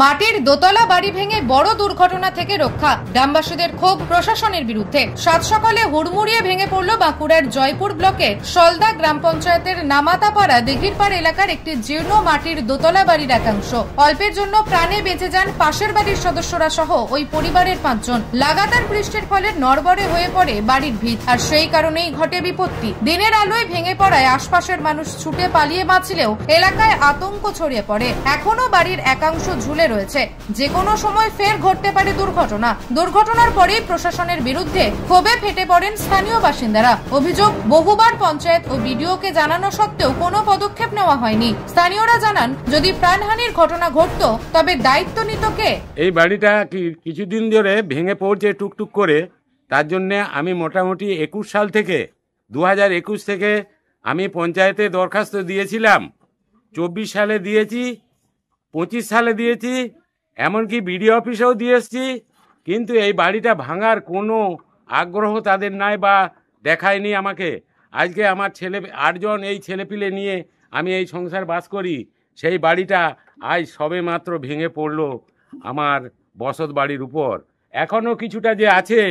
মাটির দোতলা বাড়ি ভেঙে বড় দুর্ঘটনা থেকে রক্ষা, গ্রামবাসীদের ক্ষোভ প্রশাসনের বিরুদ্ধে। সাত সকালে হুড়মুড়িয়ে ভেঙে পড়ল বাঁকুড়ার জয়পুর ব্লকের সলদা গ্রাম পঞ্চায়েতের নামাতাপাড়া দিঘিরপাড় এলাকার একটি জীর্ণ মাটির দোতলা বাড়ির একাংশ। অল্পের জন্য প্রাণে বেঁচে যান পাশের বাড়ির সদস্যরা সহ ওই পরিবারের 5 জন। লাগাতার বৃষ্টির ফলে নড়বড়ে হয়ে পড়ে বাড়ির ভিত, আর সেই কারণেই ঘটে বিপত্তি। দিনের আলোয় ভেঙে পড়ায় আশপাশের মানুষ ছুটে পালিয়ে বাঁচলেও এলাকায় আতঙ্ক ছড়িয়ে পড়ে। এখনো বাড়ির একাংশ ঝুলে রয়েছে, যে কোনো সময় ফের ঘটতে পারে দুর্ঘটনার পরেই প্রশাসনের বিরুদ্ধে ক্ষোভে ফেটে পড়েন স্থানীয় বাসিন্দারা। অভিযোগ, বহুবার পঞ্চায়েত ও বিডিওকে জানানো সত্ত্বেও কোনো পদক্ষেপ নেওয়া হয়নি। স্থানীয়রা জানান, যদি প্রাণহানির ঘটনা ঘটতো তবে দায়িত্ব নিত কে? এই বাড়িটা কিছুদিন ধরে ভেঙে পড়ছে টুকটুক করে। তার জন্য আমি মোটামুটি 21 সাল থেকে 2021 থেকে আমি পঞ্চায়েতে দরখাস্ত দিয়েছিলাম। 24 সালে দিয়েছি, 25 সালে দিয়েছি, এমনকি বিডিও অফিসেও দিয়ে এসেছি, কিন্তু এই বাড়িটা ভাঙার কোনো আগ্রহ তাদের নাই বা দেখায়নি আমাকে। আজকে আমার ছেলে 8 জন এই ছেলেপিলে নিয়ে আমি এই সংসার বাস করি। সেই বাড়িটা আজ সবে মাত্র ভেঙে পড়লো আমার বসত বাড়ির উপর। এখনও কিছুটা যে আছে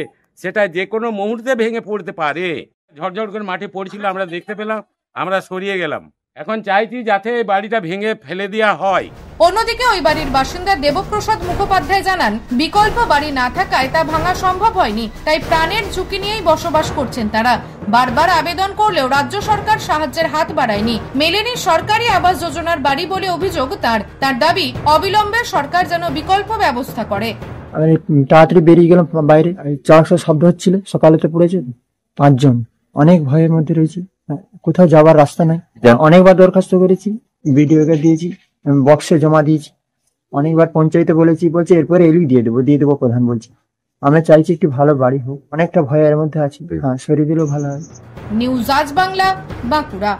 সেটা যে কোনো মুহূর্তে ভেঙে পড়তে পারে। ঝড়ঝড় করে মাটি পড়ছিল, আমরা দেখতে পেলাম, আমরা সরিয়ে গেলাম। এখন চাইছি যাতে বাড়িটা ভেঙে ফেলে দেওয়া হয়। অন্যদিকে ওই বাড়ির বাসিন্দা দেবপ্রসাদ মুখোপাধ্যায় জানান, বিকল্প বাড়ি না থাকায় তা ভাঙা সম্ভব হয়নি, তাই প্রাণের ঝুঁকি নিয়েই বসবাস করছেন তারা। বারবার আবেদন করলেও রাজ্য সরকার সাহায্যের হাত বাড়ায়নি। মেলেনি সরকারি আবাস যোজনার বাড়ি বলে অভিযোগ তার দাবি, অবিলম্বে সরকার যেন বিকল্প ব্যবস্থা করে। আমি তাড়াতাড়ি বেরিয়ে গেলাম বাইরে, চারশো শব্দ হচ্ছিল, সকালেতে পড়েছে 5 জন, অনেক ভয়ের মধ্যে রয়েছে, কোথাও যাবার রাস্তা নাই। অনেকবার দরখাস্ত করেছি, বিডিওকে দিয়েছি, বক্সে জমা দিয়েছি, অনেকবার পঞ্চায়েতে বলেছি, বলছে এরপরে এলই দিয়ে দেবো প্রধান বলছি। আমরা চাইছি একটু ভালো বাড়ি হোক, অনেকটা ভয়ের মধ্যে আছি, হ্যাঁ সরিয়ে দিলেও ভালো হয়। নিউজ আজ বাংলা, বাঁকুড়া।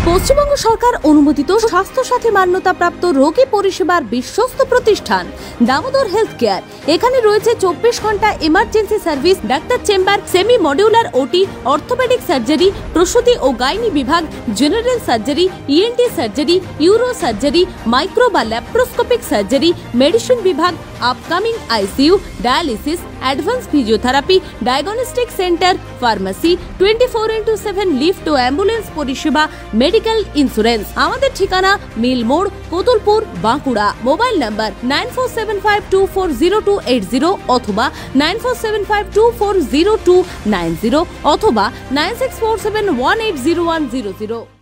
পশ্চিমবঙ্গ সরকার অনুমোদিত স্বাস্থ্যসাথী মান্যতাপ্রাপ্ত রোগী পরিষেবার বিশ্বস্ত প্রতিষ্ঠান দামোদর হেলথ কেয়ার। এখানে রয়েছে 24 ঘন্টা emergency service, doctor chamber, semi modular OT, orthopaedic surgery, প্রসূতি ও গাইনি বিভাগ, general surgery, ENT surgery, uro surgery, micro বা ল্যাপ্রোস্কোপিক সার্জারি, মেডিসিন বিভাগ, upcoming ICU, dialysis, advance physiotherapy, diagnostic centre, pharmacy, 24x7 lift ও ambulance পরিষেবা, medical insurance. আমাদের ঠিকানা মিল মোড়, কোতুলপুর, বাঁকুড়া। মোবাইল নাম্বার 9475240280 অথবা 9475240290 অথবা 9647180100।